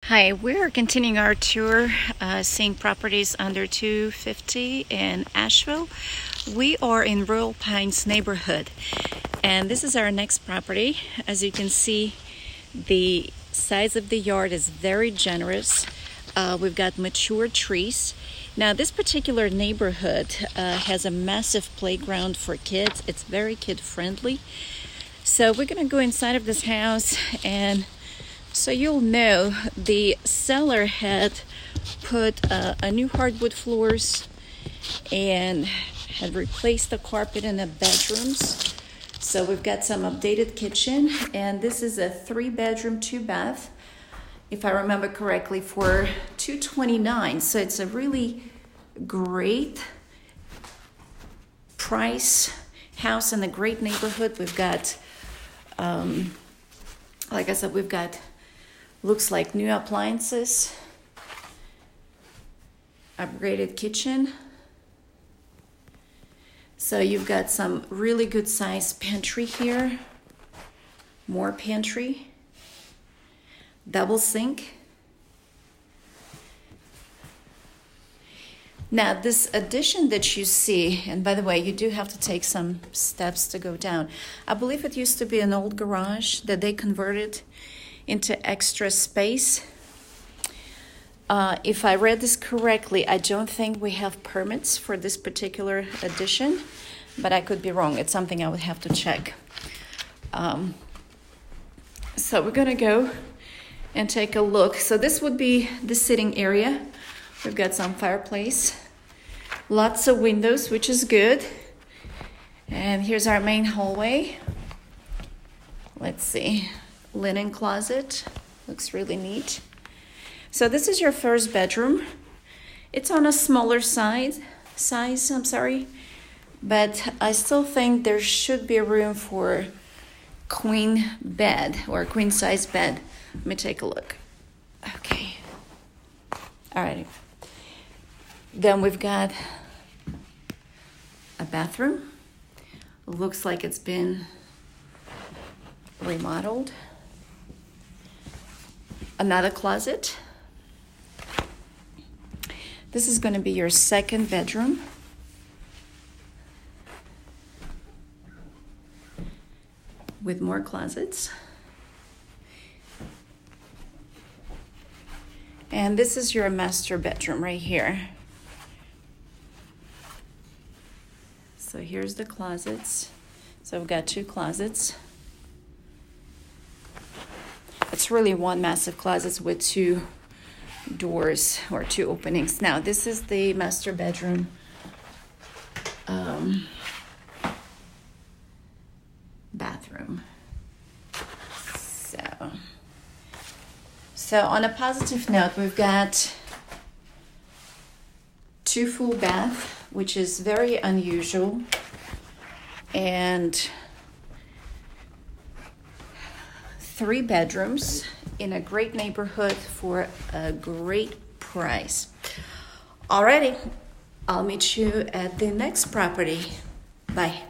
Hi, we're continuing our tour, seeing properties under 250 in Asheville. We are in Royal Pines neighborhood, and this is our next property. As you can see, the size of the yard is very generous. We've got mature trees. Now, this particular neighborhood has a massive playground for kids. It's very kid-friendly. So we're gonna go inside of this house, and so you'll know the seller had put a new hardwood floors and had replaced the carpet in the bedrooms. So we've got some updated kitchen, and this is a 3-bedroom, 2-bath, if I remember correctly, for $229. So it's a really great price house in a great neighborhood. We've got, like I said, we've got looks like new appliances, upgraded kitchen. So you've got some really good sized pantry here, more pantry, double sink. Now this addition that you see, and by the way, you do have to take some steps to go down. I believe it used to be an old garage that they converted into extra space. If I read this correctly, I don't think we have permits for this particular addition, but I could be wrong. It's something I would have to check. So we're gonna go and take a look. So this would be the sitting area. We've got some fireplace, lots of windows, which is good. And here's our main hallway. Let's see. Linen closet, looks really neat. So this is your first bedroom. It's on a smaller size, but I still think there should be room for queen bed or queen size bed. Let me take a look. Okay. All right. Then we've got a bathroom. Looks like it's been remodeled. Another closet. This is going to be your second bedroom. With more closets. And this is your master bedroom right here. So here's the closets. So we've got 2 closets. It's really one massive closet with 2 doors or 2 openings. Now, this is the master bedroom. Bathroom. So on a positive note, we've got 2 full bath, which is very unusual, and 3 bedrooms in a great neighborhood for a great price. Alrighty, I'll meet you at the next property. Bye.